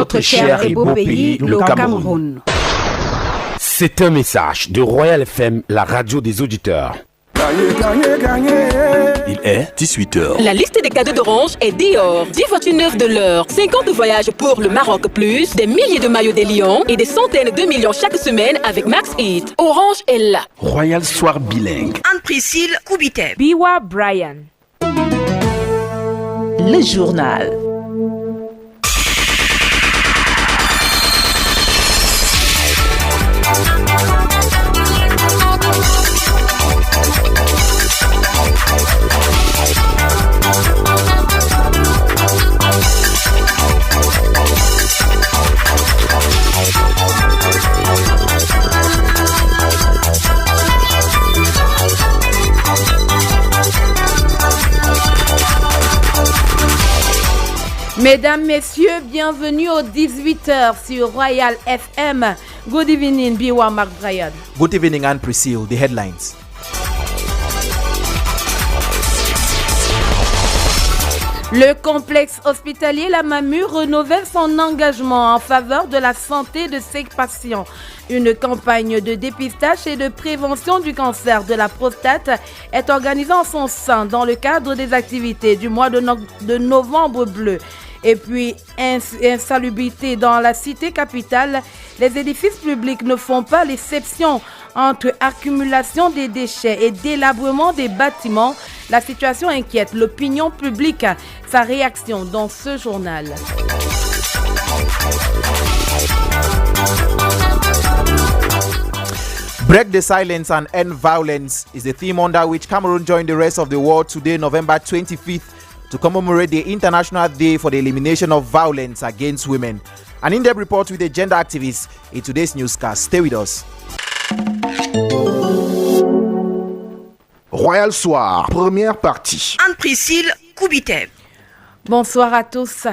notre cher et beau pays, le Cameroun. C'est un message de Royal FM, la radio des auditeurs. Il est 18h. La liste des cadeaux d'Orange est Dior. 10 voitures neuves de l'heure, 50 voyages pour le Maroc plus, des milliers de maillots des Lions et des centaines de millions chaque semaine avec Max Hit. Orange est là. Royal Soir Bilingue. Anne-Priscille Koubité. Biwa Brian. Le journal. Mesdames, messieurs, bienvenue aux 18h sur Royal FM. Good evening, Biwa Mark Brian. Good evening, Anne Priscille. The headlines. Le complexe hospitalier La Mamu renouvelle son engagement en faveur de la santé de ses patients. Une campagne de dépistage et de prévention du cancer de la prostate est organisée en son sein dans le cadre des activités du mois de novembre bleu. Et puis, insalubrité dans la cité capitale, les édifices publics ne font pas l'exception entre accumulation des déchets et délabrement des bâtiments. La situation inquiète l'opinion publique. Sa réaction dans ce journal. Break the silence and end violence is the theme under which Cameroon joined the rest of the world today, November 25th, to commemorate the International Day for the Elimination of Violence Against Women. An in-depth report with a gender activist in today's newscast. Stay with us. Royal Soir, première partie. Anne-Priscille Koubité. Bonsoir à tous.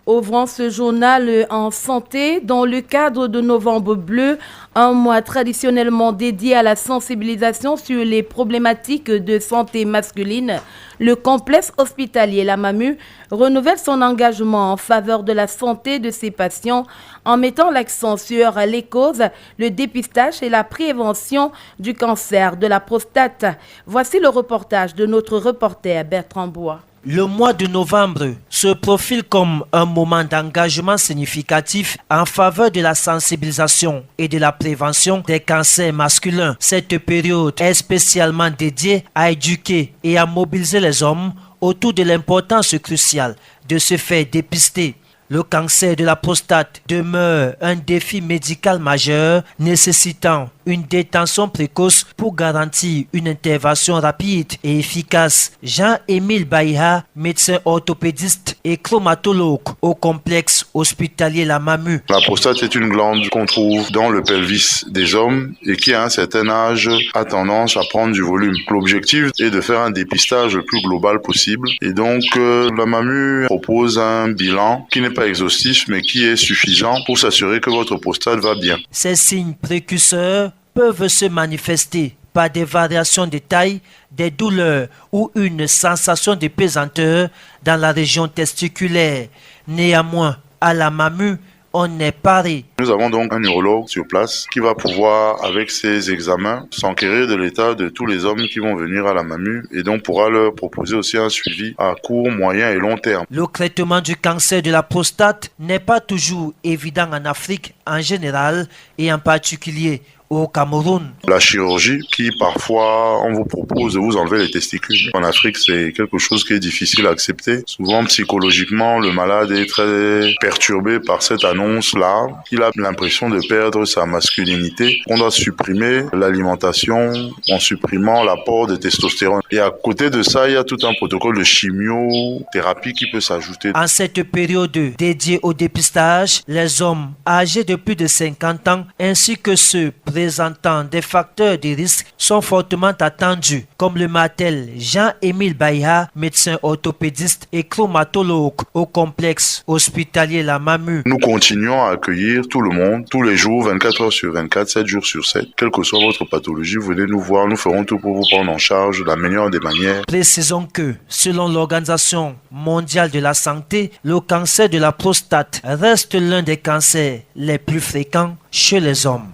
Ouvrons ce journal en santé dans le cadre de Novembre Bleu, un mois traditionnellement dédié à la sensibilisation sur les problématiques de santé masculine. Le complexe hospitalier La Mamu renouvelle son engagement en faveur de la santé de ses patients en mettant l'accent sur les causes, le dépistage et la prévention du cancer de la prostate. Voici le reportage de notre reporter Bertrand Bois. Le mois de novembre se profile comme un moment d'engagement significatif en faveur de la sensibilisation et de la prévention des cancers masculins. Cette période est spécialement dédiée à éduquer et à mobiliser les hommes autour de l'importance cruciale de se faire dépister. Le cancer de la prostate demeure un défi médical majeur nécessitant une détection précoce pour garantir une intervention rapide et efficace. Jean-Émile Baïha, médecin orthopédiste et chromatologue au complexe hospitalier La Mamu. La prostate est une glande qu'on trouve dans le pelvis des hommes et qui à un certain âge a tendance à prendre du volume. L'objectif est de faire un dépistage le plus global possible et donc La Mamu propose un bilan qui n'est pas exhaustif mais qui est suffisant pour s'assurer que votre prostate va bien. Ces signes précurseurs peuvent se manifester par des variations de taille, des douleurs ou une sensation de pesanteur dans la région testiculaire. Néanmoins, à La Mamu, on est paré. Nous avons donc un urologue sur place qui va pouvoir, avec ses examens, s'enquérir de l'état de tous les hommes qui vont venir à La Mamu et donc pourra leur proposer aussi un suivi à court, moyen et long terme. Le traitement du cancer de la prostate n'est pas toujours évident en Afrique en général et en particulier au Cameroun. La chirurgie qui parfois on vous propose de vous enlever les testicules. En Afrique, c'est quelque chose qui est difficile à accepter. Souvent psychologiquement, le malade est très perturbé par cette annonce-là. Il a l'impression de perdre sa masculinité. On doit supprimer l'alimentation en supprimant l'apport de testostérone. Et à côté de ça, il y a tout un protocole de chimiothérapie qui peut s'ajouter. En cette période dédiée au dépistage, les hommes âgés de plus de 50 ans ainsi que ceux présentant des facteurs de risque sont fortement attendus, comme le martèle Jean-Émile Baïha, médecin orthopédiste et chromatologue au complexe hospitalier La Mamu. Nous continuons à accueillir tout le monde, tous les jours, 24 heures sur 24, 7 jours sur 7. Quelle que soit votre pathologie, venez nous voir, nous ferons tout pour vous prendre en charge de la meilleure des manières. Précisons que, selon l'Organisation mondiale de la santé, le cancer de la prostate reste l'un des cancers les plus fréquents chez les hommes.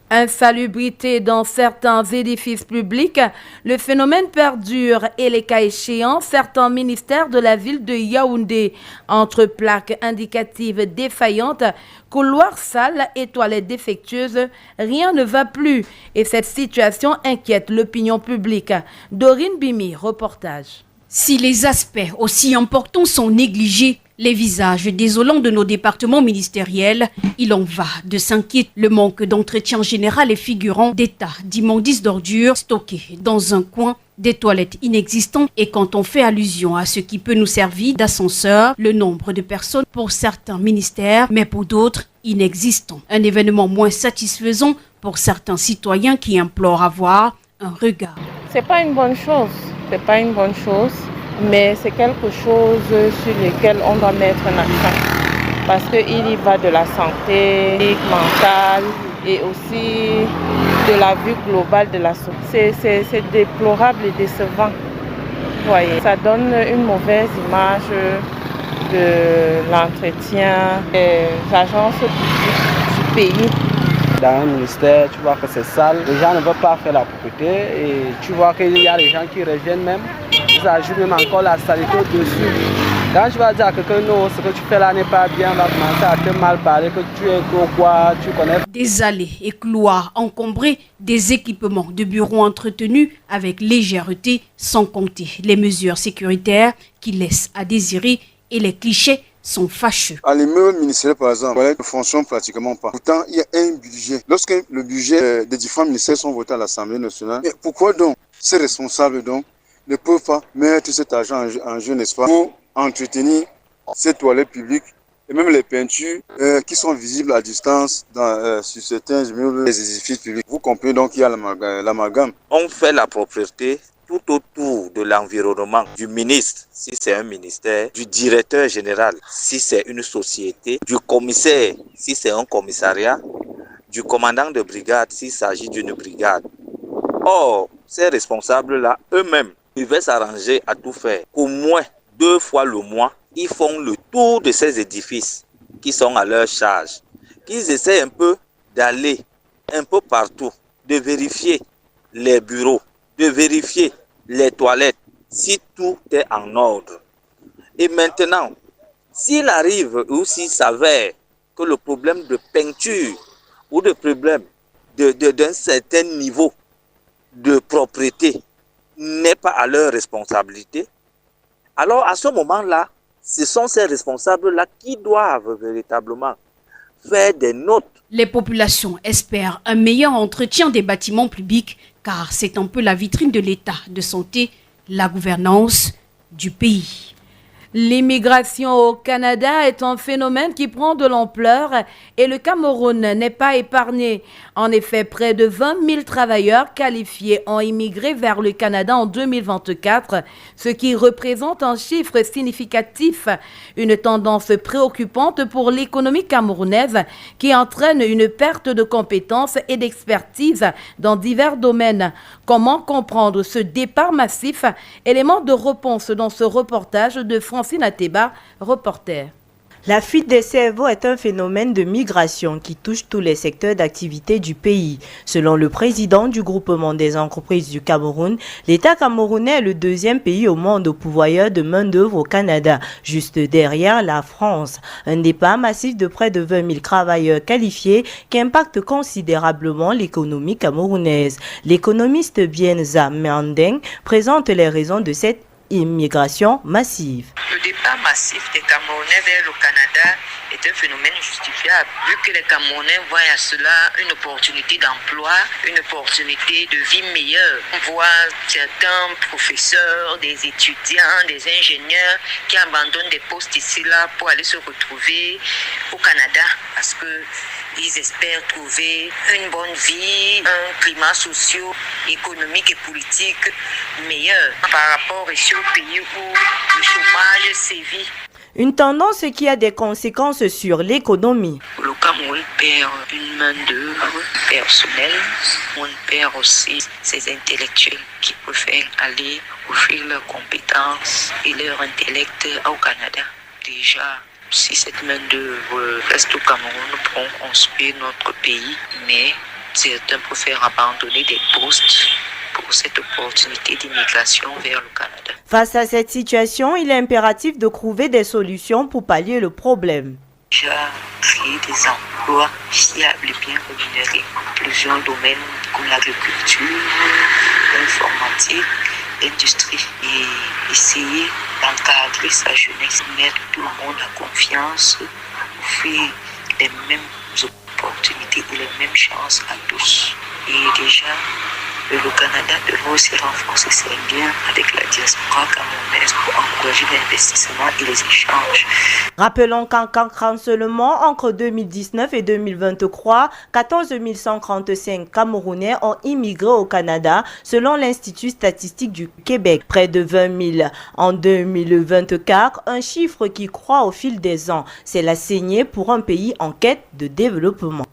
Insalubrité dans certains édifices publics, le phénomène perdure et les cas échéants, certains ministères de la ville de Yaoundé, entre plaques indicatives défaillantes, couloirs sales et toilettes défectueuses, rien ne va plus et cette situation inquiète l'opinion publique. Dorine Bimi, reportage. Si les aspects aussi importants sont négligés, les visages désolants de nos départements ministériels, il en va de s'inquiéter. Le manque d'entretien général est figurant d'état d'immondices d'ordures stockées dans un coin, des toilettes inexistantes et quand on fait allusion à ce qui peut nous servir d'ascenseur, le nombre de personnes pour certains ministères, mais pour d'autres inexistant. Un événement moins satisfaisant pour certains citoyens qui implorent avoir un regard. C'est pas une bonne chose, mais c'est quelque chose sur lequel on doit mettre un accent parce qu'il y va de la santé mentale et aussi de la vue globale de la société. C'est déplorable et décevant. Vous voyez, ça donne une mauvaise image de l'entretien des agences publiques du pays. Dans un ministère, tu vois que c'est sale, les gens ne veulent pas faire la propreté et tu vois qu'il y a des gens qui reviennent même, ils ajoutent même encore la saleté au-dessus. Quand tu vas dire à quelqu'un non, ce que tu fais là n'est pas bien, on va commencer à te mal parler, que tu es quoi, tu connais. Des allées et couloirs encombrés, des équipements de bureaux entretenus avec légèreté, sans compter les mesures sécuritaires qui laissent à désirer et les clichés sont fâcheux. À l'immeuble ministériel, par exemple, ne fonctionne pratiquement pas. Pourtant, il y a un budget. Lorsque le budget des différents ministères sont votés à l'Assemblée nationale, mais pourquoi donc ces responsables donc ne peuvent pas mettre cet argent en jeu, n'est-ce pas, pour entretenir ces toilettes publiques et même les peintures qui sont visibles à distance sur certains immeubles des édifices publics. Vous comprenez donc qu'il y a l'amalgame. On fait la propreté tout autour de l'environnement du ministre, si c'est un ministère, du directeur général, si c'est une société, du commissaire, si c'est un commissariat, du commandant de brigade, s'il s'agit d'une brigade. Or, ces responsables-là, eux-mêmes, ils veulent s'arranger à tout faire. Au moins 2 fois le mois, ils font le tour de ces édifices qui sont à leur charge. Qu'ils essaient un peu d'aller un peu partout, de vérifier les bureaux, de vérifier les toilettes, si tout est en ordre. Et maintenant, s'il arrive ou s'il s'avère que le problème de peinture ou de problème d'un certain niveau de propreté n'est pas à leur responsabilité, alors à ce moment-là, ce sont ces responsables-là qui doivent véritablement faire des notes. Les populations espèrent un meilleur entretien des bâtiments publics car c'est un peu la vitrine de l'état de santé, la gouvernance du pays. L'immigration au Canada est un phénomène qui prend de l'ampleur et le Cameroun n'est pas épargné. En effet, près de 20 000 travailleurs qualifiés ont immigré vers le Canada en 2024, ce qui représente un chiffre significatif, une tendance préoccupante pour l'économie camerounaise qui entraîne une perte de compétences et d'expertise dans divers domaines. Comment comprendre ce départ massif? Élément de réponse dans ce reportage de Francine Ateba, reporter. La fuite des cerveaux est un phénomène de migration qui touche tous les secteurs d'activité du pays. Selon le président du groupement des entreprises du Cameroun, l'État camerounais est le 2e pays au monde pourvoyeur de main-d'œuvre au Canada, juste derrière la France. Un départ massif de près de 20 000 travailleurs qualifiés qui impacte considérablement l'économie camerounaise. L'économiste Bienza Mandeng présente les raisons de cette immigration massive. Le départ massif des Camerounais vers le Canada est un phénomène justifiable, vu que les Camerounais voient à cela une opportunité d'emploi, une opportunité de vie meilleure. On voit certains professeurs, des étudiants, des ingénieurs qui abandonnent des postes ici-là pour aller se retrouver au Canada, parce que Ils espèrent trouver une bonne vie, un climat socio-économique et politique meilleur par rapport ici au pays où le chômage sévit. Une tendance qui a des conséquences sur l'économie. Le Cameroun perd une main-d'œuvre personnelle, on perd aussi ses intellectuels qui préfèrent aller offrir leurs compétences et leur intellect au Canada. Déjà, si cette main-d'œuvre reste au Cameroun, nous pourrons construire notre pays, mais certains préfèrent abandonner des postes pour cette opportunité d'immigration vers le Canada. Face à cette situation, il est impératif de trouver des solutions pour pallier le problème. Déjà, créer des emplois fiables et bien rémunérés. Plusieurs domaines comme l'agriculture, l'informatique, l'industrie. Et essayer d'encadrer sa jeunesse, mettre tout le monde en confiance, offrir les mêmes opportunités et les mêmes chances à tous. Et déjà, le Canada devrait aussi renforcer ses liens avec la diaspora camerounaise pour encourager l'investissement et les échanges. Rappelons qu'en 4 ans seulement, entre 2019 et 2023, 14 135 Camerounais ont immigré au Canada, selon l'Institut statistique du Québec. Près de 20 000 en 2024, un chiffre qui croît au fil des ans. C'est la saignée pour un pays en quête de développement.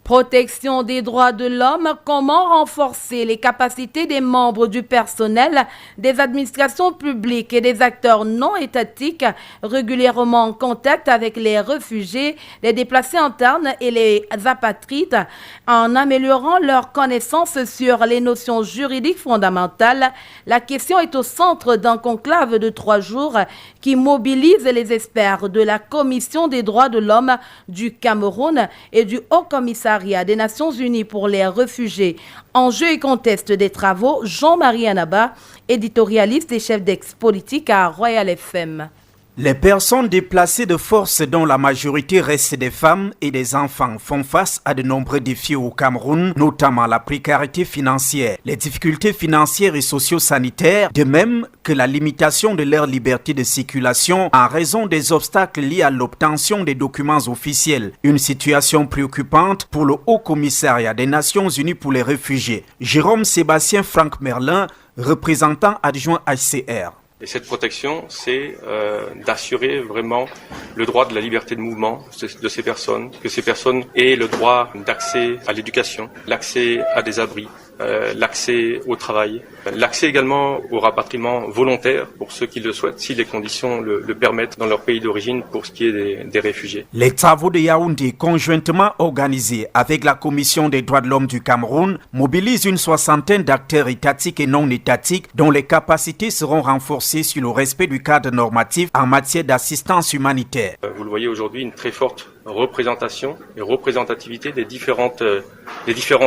Protection des droits de l'homme, comment renforcer les capacités des membres du personnel, des administrations publiques et des acteurs non étatiques régulièrement en contact avec les réfugiés, les déplacés internes et les apatrides en améliorant leur connaissance sur les notions juridiques fondamentales. La question est au centre d'un conclave de 3 jours qui mobilise les experts de la Commission des droits de l'homme du Cameroun et du Haut-Commissariat des Nations Unies pour les réfugiés. Enjeux et contexte des travaux, Jean-Marie Anaba, éditorialiste et chef d'ex-politique à Royal FM. Les personnes déplacées de force, dont la majorité reste des femmes et des enfants, font face à de nombreux défis au Cameroun, notamment la précarité financière, les difficultés financières et socio-sanitaires, de même que la limitation de leur liberté de circulation en raison des obstacles liés à l'obtention des documents officiels. Une situation préoccupante pour le Haut-Commissariat des Nations Unies pour les réfugiés. Jérôme Sébastien Franck Merlin, représentant adjoint HCR. Et cette protection, c'est d'assurer vraiment le droit de la liberté de mouvement de ces personnes, que ces personnes aient le droit d'accès à l'éducation, l'accès à des abris, l'accès au travail, l'accès également au rapatriement volontaire pour ceux qui le souhaitent, si les conditions le permettent dans leur pays d'origine pour ce qui est des réfugiés. Les travaux de Yaoundé, conjointement organisés avec la Commission des droits de l'homme du Cameroun, mobilisent une 60aine d'acteurs étatiques et non étatiques dont les capacités seront renforcées sur le respect du cadre normatif en matière d'assistance humanitaire. Vous le voyez aujourd'hui, une très forte représentation et représentativité des différents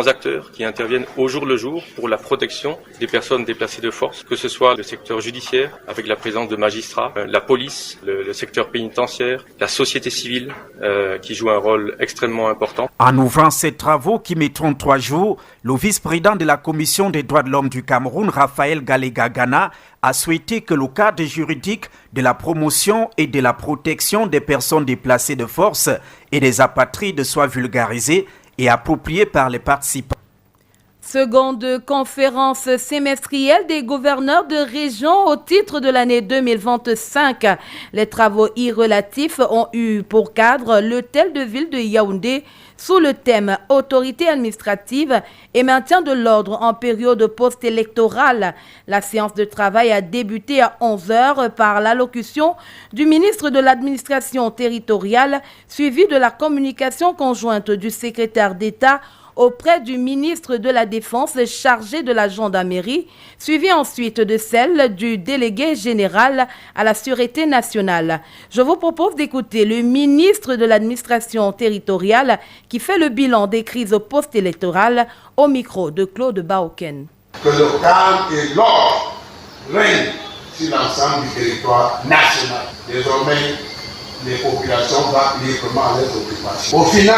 acteurs qui interviennent au jour le jour pour la protection des personnes déplacées de force, que ce soit le secteur judiciaire avec la présence de magistrats, la police, le secteur pénitentiaire, la société civile qui joue un rôle extrêmement important. En ouvrant ces travaux qui mettront 3 jours, le vice-président de la Commission des droits de l'homme du Cameroun, Raphaël Galega-Gana, a souhaité que le cadre juridique de la promotion et de la protection des personnes déplacées de force et des apatrides soit vulgarisé et approprié par les participants. Seconde conférence semestrielle des gouverneurs de région au titre de l'année 2025. Les travaux relatifs ont eu pour cadre l'hôtel de ville de Yaoundé sous le thème « Autorité administrative et maintien de l'ordre en période post-électorale ». La séance de travail a débuté à 11h par l'allocution du ministre de l'administration territoriale, suivie de la communication conjointe du secrétaire d'État auprès du ministre de la Défense chargé de la gendarmerie, suivi ensuite de celle du délégué général à la Sûreté nationale. Je vous propose d'écouter le ministre de l'administration territoriale qui fait le bilan des crises post-électorales au micro de Claude Baoken. Que le calme et l'ordre règnent sur l'ensemble du territoire national. Désormais, les populations vont librement à leurs occupations. Au final,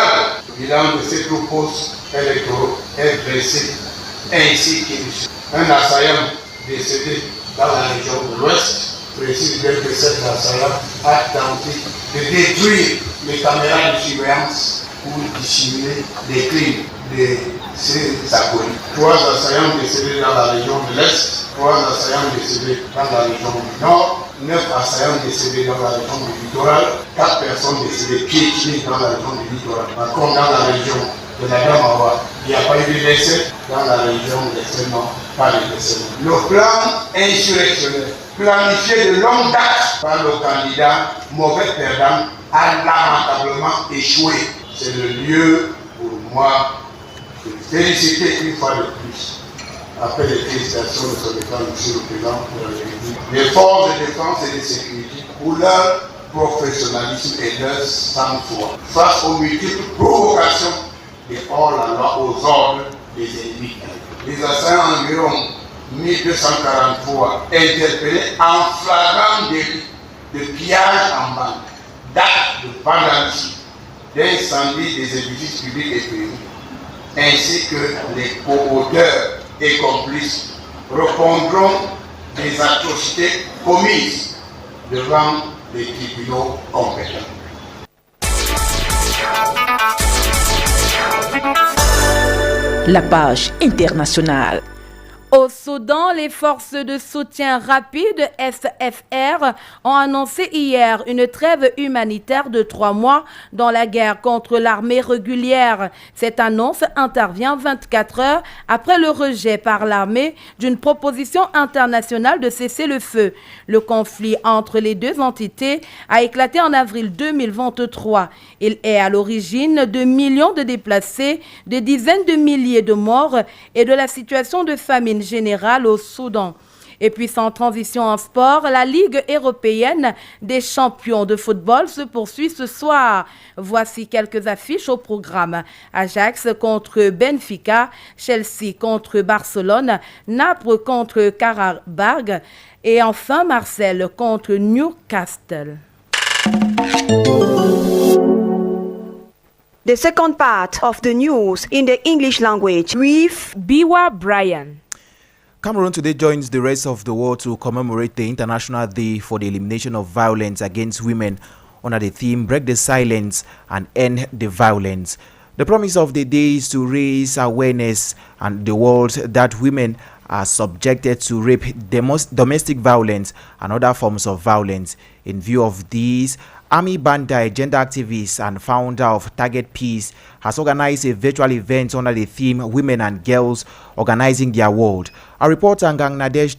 le bilan de ces groupes électoraux est dressé ainsi qu'il un assaillant décédé dans la région de l'Ouest précise bien que cet assaillant a tenté de détruire les caméras de surveillance pour dissimuler les crimes de ces acolytes. 3 assaillants décédés dans la région de l'Est, 3 assaillants décédés dans la région du Nord, 9 assaillants décédés dans la région du littoral, 4 personnes décédées piétinées dans la région du littoral. Par contre, dans la région de la Damawa, il n'y a pas eu de décès. Dans la région de l'extrêmement, pas de décès. Le plan insurrectionnel, planifié de longue date par le candidat mauvais perdant, a lamentablement échoué. C'est le lieu pour moi de féliciter une fois de plus, après les félicitations de son état, monsieur le président, pour les forces de défense et de sécurité pour leur professionnalisme et leur sang-froid face aux multiples provocations et hors-la-loi aux ordres des ennemis. Les assaillants environ 1243 interpellés en flagrant délit de pillage en bande, d'actes de vandalisme, d'incendie des édifices publics et privés, ainsi que les co-auteurs et complices répondront des atrocités commises devant les tribunaux compétents. La page internationale. Au Soudan, les forces de soutien rapide SFR ont annoncé hier une trêve humanitaire de 3 mois dans la guerre contre l'armée régulière. Cette annonce intervient 24 heures après le rejet par l'armée d'une proposition internationale de cessez-le-feu. Le conflit entre les deux entités a éclaté en avril 2023. Il est à l'origine de millions de déplacés, de dizaines de milliers de morts et de la situation de famine générale au Soudan. Et puis sans transition en sport, la Ligue européenne des champions de football se poursuit ce soir. Voici quelques affiches au programme. Ajax contre Benfica, Chelsea contre Barcelone, Naples contre Karabakh et enfin Marseille contre Newcastle. The second part of the news in the English language with Biwa Brian. Cameroon today joins the rest of the world to commemorate the International Day for the Elimination of Violence Against Women under the theme Break the Silence and End the Violence. The promise of the day is to raise awareness and the world that women are subjected to rape, domestic violence and other forms of violence. In view of these, Ami Banda, a gender activist and founder of Target Peace, has organized a virtual event under the theme Women and Girls Organizing Their World. Our reporter Ngang Nadesh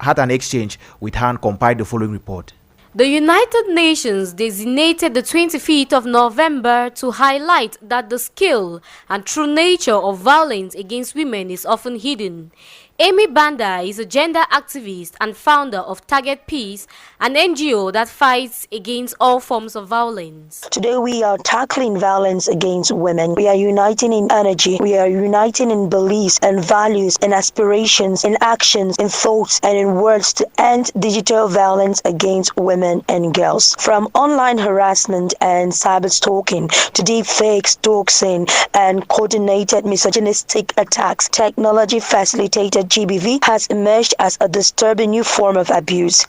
had an exchange with her and compiled the following report. The United Nations designated the 25th of November to highlight that the scale and true nature of violence against women is often hidden. Amy Banda is a gender activist and founder of Target Peace, an NGO that fights against all forms of violence. Today we are tackling violence against women. We are uniting in energy. We are uniting in beliefs and values and aspirations, in actions, in thoughts and in words to end digital violence against women and girls. From online harassment and cyber stalking to deep fakes, doxing and coordinated misogynistic attacks, technology facilitated GBV has emerged as a disturbing new form of abuse.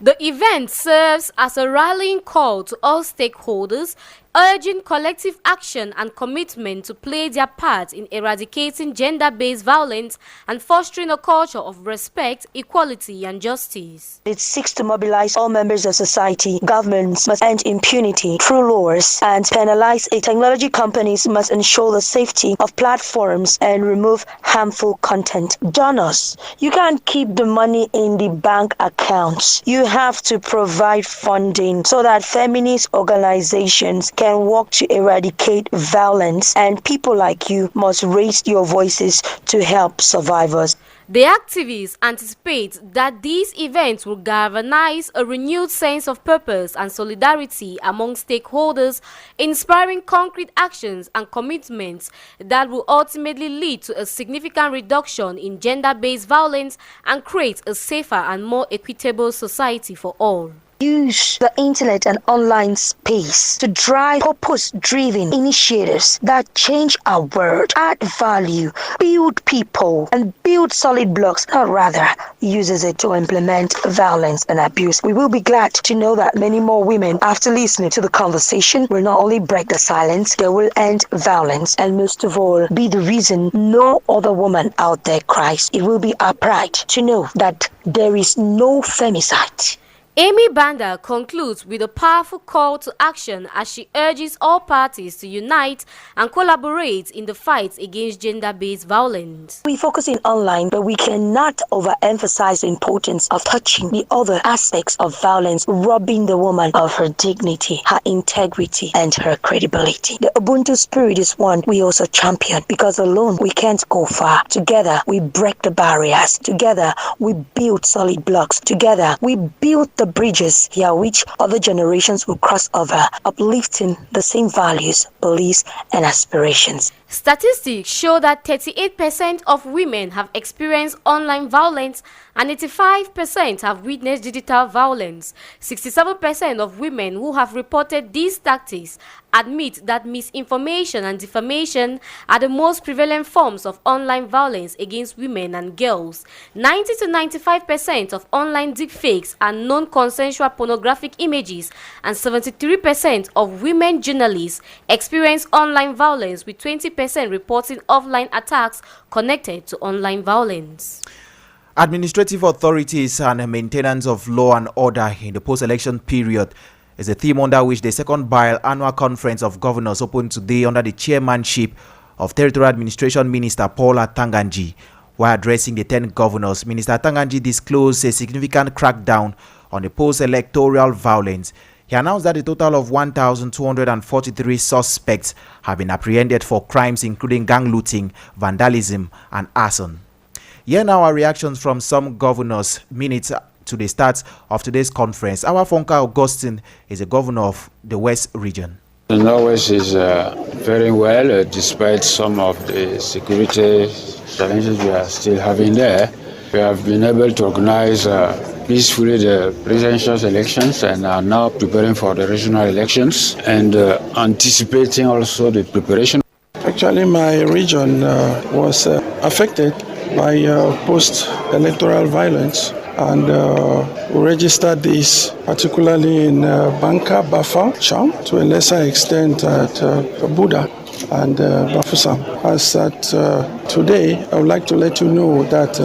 The event serves as a rallying call to all stakeholders, urging collective action and commitment to play their part in eradicating gender-based violence and fostering a culture of respect, equality and justice. It seeks to mobilize all members of society. Governments must end impunity through laws and penalize it. Technology companies must ensure the safety of platforms and remove harmful content. Donors, you can't keep the money in the bank accounts. You have to provide funding so that feminist organizations can work to eradicate violence, and people like you must raise your voices to help survivors. The activists anticipate that these events will galvanize a renewed sense of purpose and solidarity among stakeholders, inspiring concrete actions and commitments that will ultimately lead to a significant reduction in gender-based violence and create a safer and more equitable society for all. use the internet and online space to drive purpose-driven initiatives that change our world, add value, build people, and build solid blocks, or rather uses it to implement violence and abuse. We will be glad to know that many more women, after listening to the conversation, will not only break the silence, they will end violence, and most of all, be the reason no other woman out there cries. It will be our pride to know that there is no femicide. Amy Banda concludes with a powerful call to action as she urges all parties to unite and collaborate in the fight against gender-based violence. We focus in online, but we cannot overemphasize the importance of touching the other aspects of violence, robbing the woman of her dignity, her integrity, and her credibility. The Ubuntu spirit is one we also champion, because alone we can't go far. Together we break the barriers. Together we build solid blocks. Together we build the bridges here which other generations will cross over, uplifting the same values, beliefs, and aspirations. Statistics show that 38% of women have experienced online violence and 85% have witnessed digital violence. 67% of women who have reported these tactics admit that misinformation and defamation are the most prevalent forms of online violence against women and girls. 90 to 95% of online deepfakes are non-consensual pornographic images, and 73% of women journalists experience online violence, with 20% reporting offline attacks connected to online violence. Administrative authorities and maintenance of law and order in the post-election period is a theme under which the second biannual conference of governors opened today under the chairmanship of Territorial Administration Minister Paula Tanganji. While addressing the 10 governors, Minister Tanganji disclosed a significant crackdown on the post-electoral violence. He announced that a total of 1,243 suspects have been apprehended for crimes including gang looting, vandalism, and arson. Here now are reactions from some governors minutes to the start of today's conference. Our Fonka Augustine is a governor of the West region. The Northwest is very well, despite some of the security challenges we are still having there. We have been able to organize peacefully the presidential elections and are now preparing for the regional elections and anticipating also the preparation. Actually, my region was affected by post-electoral violence, and we registered this particularly in Banka, Bafa, Cham, to a lesser extent at Buda and Bafusam. As at today, I would like to let you know that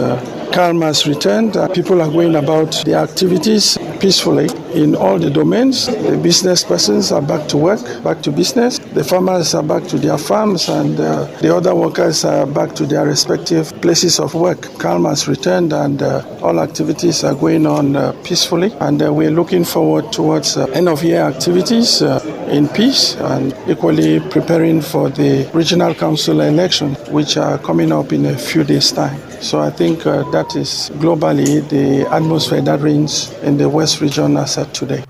calm has returned. People are going about their activities peacefully in all the domains. The business persons are back to work, back to business. The farmers are back to their farms, and the other workers are back to their respective places of work. Calm has returned, and all activities are going on peacefully. And we're looking forward towards end-of-year activities in peace, and equally preparing for the regional council election, which are coming up in a few days' time. So I think that is globally the atmosphere that reigns in the West region as at today.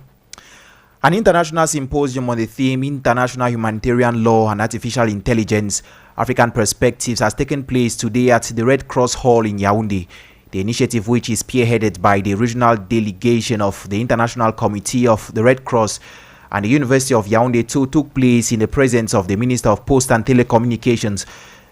An international symposium on the theme International Humanitarian Law and Artificial Intelligence, African Perspectives has taken place today at the Red Cross Hall in Yaoundé. The initiative, which is spearheaded by the regional delegation of the International Committee of the Red Cross and the University of Yaoundé, took place in the presence of the Minister of Post and Telecommunications,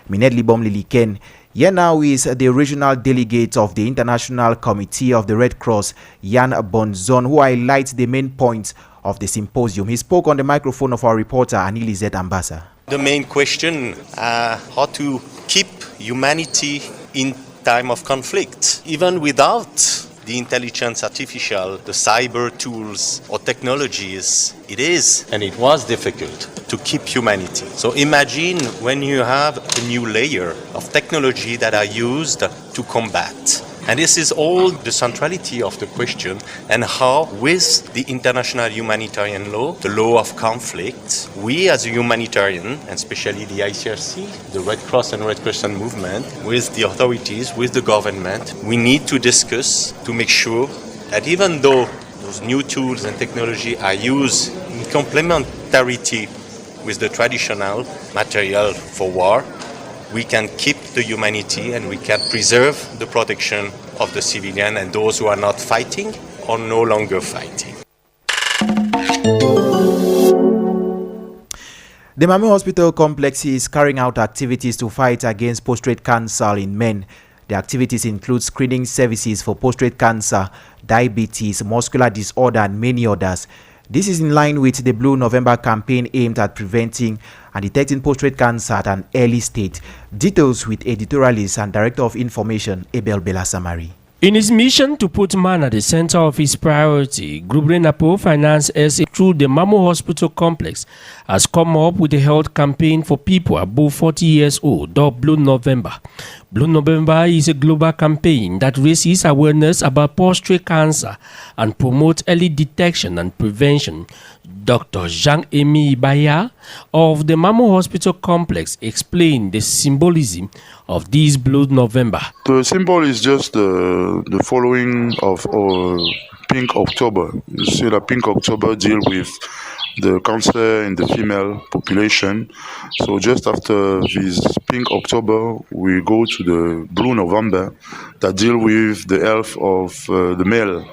Minette Libom Liliken. Here now is the regional delegate of the International Committee of the Red Cross, Jan Bonzon, who highlights the main points of the symposium. He spoke on the microphone of our reporter, Anilizet Ambassa. The main question, how to keep humanity in time of conflict, even without the intelligence artificial, the cyber tools or technologies. It is, and it was difficult to keep humanity. So imagine when you have a new layer of technology that are used to combat. And this is all the centrality of the question, and how with the international humanitarian law, the law of conflict, we as a humanitarian, and especially the ICRC, the Red Cross and Red Crescent movement, with the authorities, with the government, we need to discuss to make sure that even though those new tools and technology are used in complementarity with the traditional material for war, we can keep the humanity and we can preserve the protection of the civilian and those who are not fighting or no longer fighting. The Mami Hospital Complex is carrying out activities to fight against prostate cancer in men. The activities include screening services for prostate cancer, diabetes, muscular disorder, and many others. This is in line with the Blue November campaign aimed at preventing and detecting prostate cancer at an early stage. Details with editorialist and director of information, Abel Belasamari. In his mission to put man at the center of his priority, Group Renapo Finance SA through the Mamo Hospital Complex has come up with a health campaign for people above 40 years old, dubbed Blue November. Blue November is a global campaign that raises awareness about prostate cancer and promotes early detection and prevention. Dr. Jean-Amy Baya of the Mamo Hospital Complex explained the symbolism of this Blue November. The symbol is just the following of Pink October. You see that Pink October deal with the cancer in the female population. So just after this Pink October, we go to the Blue November that deal with the health of the male,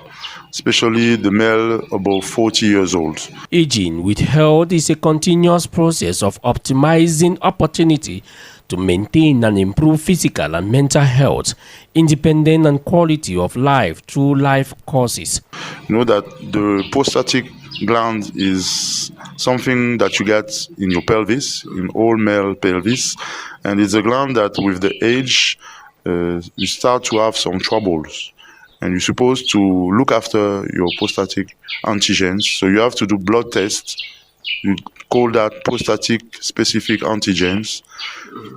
especially the male above 40 years old. Aging with health is a continuous process of optimizing opportunity to maintain and improve physical and mental health, independent and quality of life through life courses. You know that the prostatic gland is something that you get in your pelvis, in all male pelvis, and it's a gland that with the age you start to have some troubles. And you're supposed to look after your prostatic antigens. So you have to do blood tests. You call that prostatic specific antigens.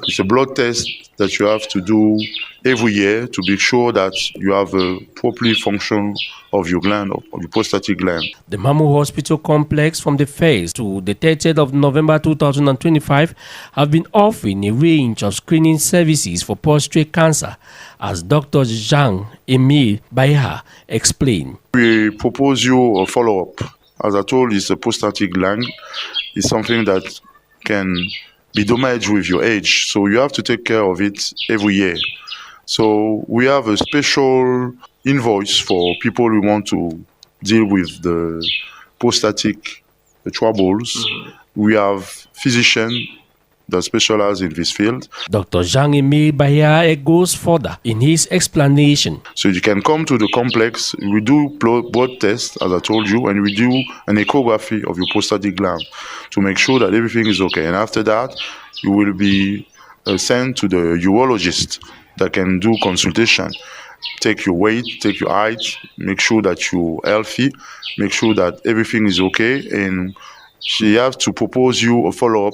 It's a blood test that you have to do every year to be sure that you have a properly function of your gland, of your prostatic gland. The Mamo Hospital Complex from the 1st to the 30th of November 2025 have been offering a range of screening services for prostate cancer, as Dr. Jean-Emile Baya explained. We propose you a follow-up. As I told you, it's a prostatic gland. It's something that can be damaged with your age. So you have to take care of it every year. So we have a special invoice for people who want to deal with the prostatic troubles. We have physicians that specialize in this field. Dr. Jean-Emile Baya goes further in his explanation. So you can come to the complex, we do blood tests, as I told you, and we do an echography of your prostatic gland to make sure that everything is okay. And after that, you will be sent to the urologist that can do consultation. Take your weight, take your height, make sure that you're healthy, make sure that everything is okay, and she has to propose you a follow-up,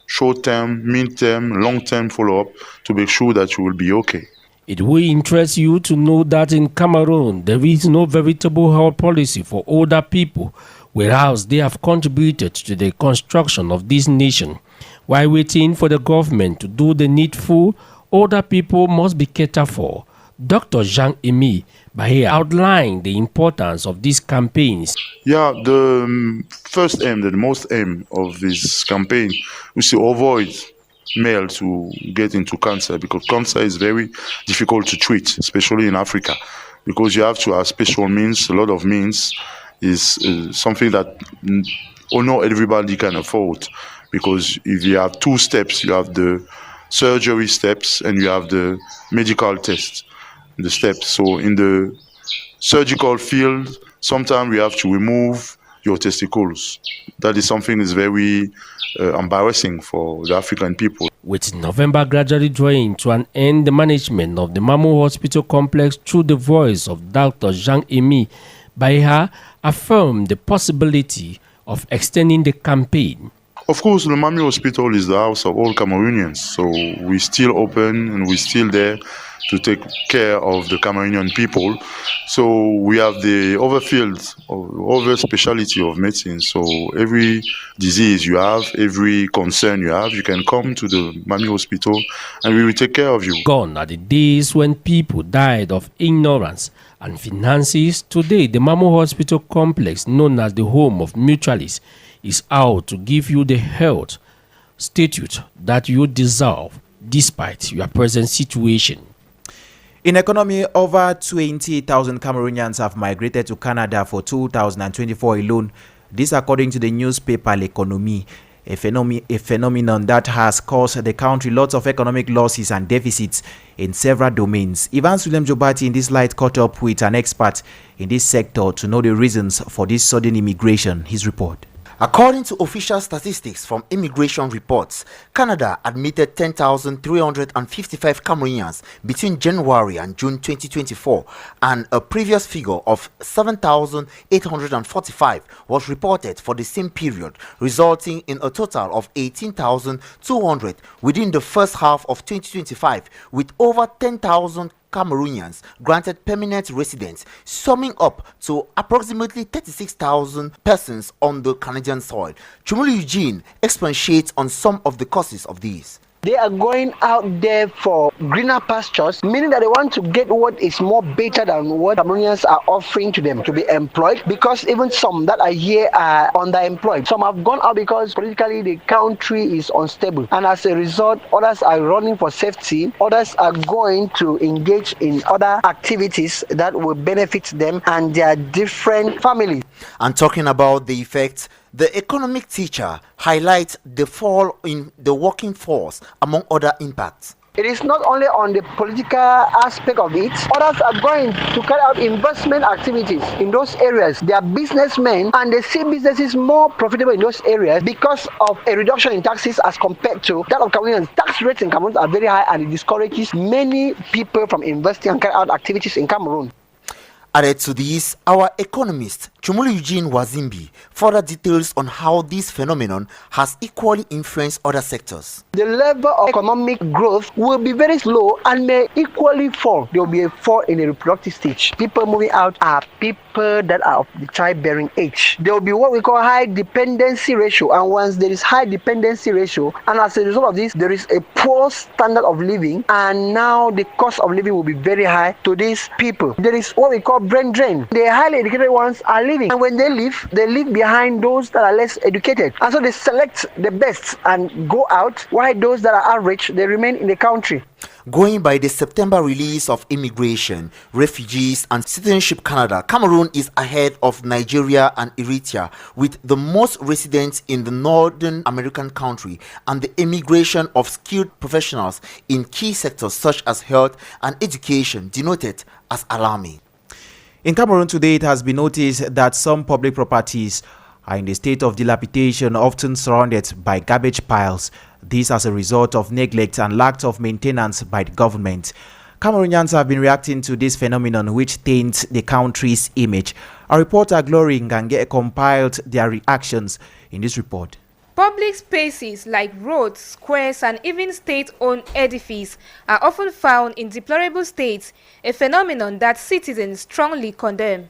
short-term, mid-term, long-term follow-up to make sure that you will be okay. It will interest you to know that in Cameroon, there is no veritable health policy for older people, whereas they have contributed to the construction of this nation. While waiting for the government to do the needful, older people must be catered for. Dr. Jean-Emile Baya outlined the importance of these campaigns. Yeah, the first aim, the most aim of this campaign is to avoid male to get into cancer, because cancer is very difficult to treat, especially in Africa, because you have to have special means. A lot of means is something that not everybody can afford, because if you have two steps, you have the surgery steps and you have the medical test, the steps. So in the surgical field, sometimes we have to remove your testicles. That is something that's very embarrassing for the African people. With November gradually drawing to an end, the management of the Mamo Hospital Complex, through the voice of Dr. Jean-Emile Baya, affirmed the possibility of extending the campaign. Of course, the Mami Hospital is the house of all Cameroonians, so we're still open and we're still there to take care of the Cameroonian people. So we have the other fields, other specialty of medicine. So every disease you have, every concern you have, you can come to the Mami Hospital and we will take care of you. Gone are the days when people died of ignorance and finances. Today, the Mamo Hospital Complex, known as the home of mutualists, is out to give you the health status that you deserve despite your present situation. In economy, over 20,000 Cameroonians have migrated to Canada for 2024 alone. This according to the newspaper L'Economie. a phenomenon that has caused the country lots of economic losses and deficits in several domains. Ivan Sulem Jobati in this light caught up with an expert in this sector to know the reasons for this sudden immigration. His report. According to official statistics from immigration reports, Canada admitted 10,355 Cameroonians between January and June 2024, and a previous figure of 7,845 was reported for the same period, resulting in a total of 18,200 within the first half of 2025, with over 10,000 Cameroonians granted permanent residence, summing up to approximately 36,000 persons on the Canadian soil. Chumulu Eugene expatiates on some of the causes of these. They are going out there for greener pastures, meaning that they want to get what is more better than what Cameroonians are offering to them to be employed, because even some that are here are underemployed. Some have gone out because politically the country is unstable, and as a result, others are running for safety, others are going to engage in other activities that will benefit them and their different families. And talking about the effects, the economic teacher highlights the fall in the working force among other impacts. It is not only on the political aspect of it. Others are going to carry out investment activities in those areas. They are businessmen and they see businesses more profitable in those areas because of a reduction in taxes as compared to that of Cameroonians. Tax rates in Cameroon are very high and it discourages many people from investing and carry out activities in Cameroon. Added to this, our economist Chumulu Eugene Wazimbi further details on how this phenomenon has equally influenced other sectors. The level of economic growth will be very slow and may equally fall. There will be a fall in the reproductive stage. People moving out are people that are of the childbearing age. There will be what we call high dependency ratio, and once there is high dependency ratio, and as a result of this, there is a poor standard of living, and now the cost of living will be very high to these people. There is what we call brain drain. The highly educated ones are leaving, and when they leave behind those that are less educated, and so they select the best and go out, while those that are average, they remain in the country. Going by the September release of Immigration, Refugees and Citizenship Canada, Cameroon is ahead of Nigeria and Eritrea, with the most residents in the northern American country, and the immigration of skilled professionals in key sectors such as health and education denoted as alarming. In Cameroon today, it has been noticed that some public properties are in a state of dilapidation, often surrounded by garbage piles. This as a result of neglect and lack of maintenance by the government. Cameroonians have been reacting to this phenomenon, which taints the country's image. Our reporter Glory Ngange compiled their reactions in this report. Public spaces like roads, squares, and even state-owned edifices are often found in deplorable states, a phenomenon that citizens strongly condemn.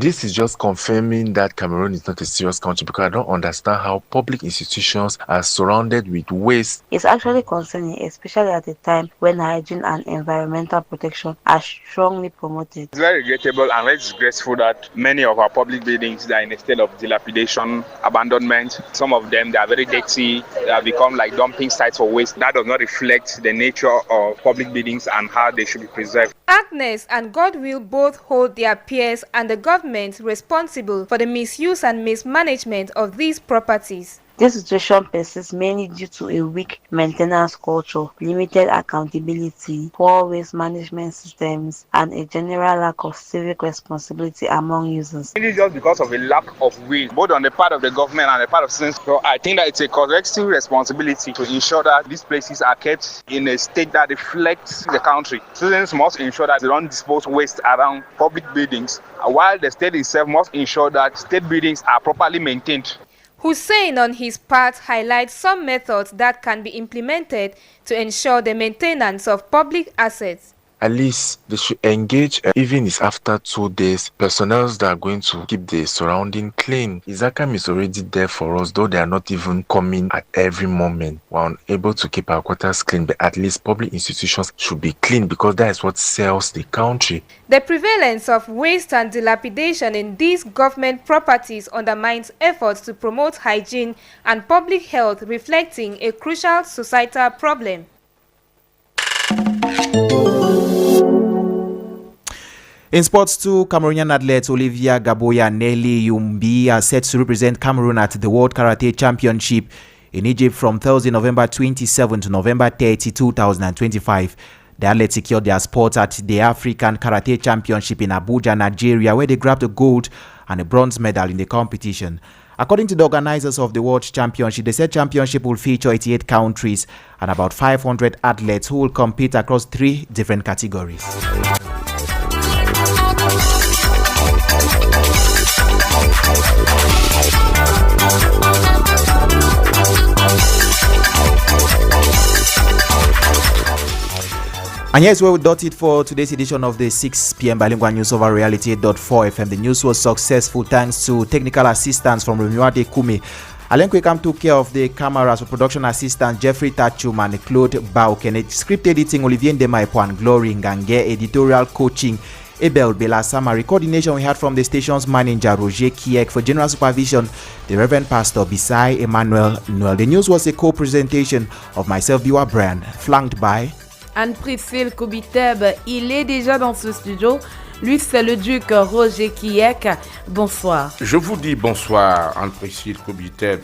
This is just confirming that Cameroon is not a serious country, because I don't understand how public institutions are surrounded with waste. It's actually concerning, especially at a time when hygiene and environmental protection are strongly promoted. It's very regrettable and very disgraceful that many of our public buildings are in a state of dilapidation, abandonment. Some of them, they are very dirty, they have become like dumping sites for waste. That does not reflect the nature of public buildings and how they should be preserved. Agnes and Godwill both hold their peers and the government responsible for the misuse and mismanagement of these properties. This situation persists mainly due to a weak maintenance culture, limited accountability, poor waste management systems, and a general lack of civic responsibility among users. It is just because of a lack of will, both on the part of the government and the part of citizens. So I think that it's a collective responsibility to ensure that these places are kept in a state that reflects the country. Citizens must ensure that they don't dispose waste around public buildings, while the state itself must ensure that state buildings are properly maintained. Hussein, on his part, highlights some methods that can be implemented to ensure the maintenance of public assets. At least they should engage, even if after 2 days, personnel that are going to keep the surrounding clean. Izakam is already there for us, though they are not even coming at every moment. We're unable to keep our quarters clean, but at least public institutions should be clean, because that is what sells the country. The prevalence of waste and dilapidation in these government properties undermines efforts to promote hygiene and public health, reflecting a crucial societal problem. In sports too, Cameroonian athletes Olivia Gaboya and Nelly Yumbi are set to represent Cameroon at the World Karate Championship in Egypt from Thursday, November 27 to November 30, 2025. The athletes secured their spots at the African Karate Championship in Abuja, Nigeria, where they grabbed a gold and a bronze medal in the competition. According to the organizers of the World Championship, the said championship will feature 88 countries and about 500 athletes who will compete across 3 different categories. And yes, where we dot it for today's edition of the 6 p.m. Bilingual News over Reality 8.4 FM. The news was successful thanks to technical assistance from Remiwade Kumi. Alenkwekam took care of the cameras for production assistant Jeffrey Tachum and Claude Bauken. Script editing Olivier Ndemaipo and Glory Ngange. Editorial coaching Abel Belasama. Coordination we had from the station's manager Roger Kiek. For general supervision, the Reverend Pastor Bisai Emmanuel Noel. The news was a co-presentation of myself, Biwa Brand, flanked by Anne-Priscille Kobiteb. Il est déjà dans ce studio. Lui, c'est le duc Roger Kiek. Bonsoir. Je vous dis bonsoir, Anne-Priscille Kobiteb.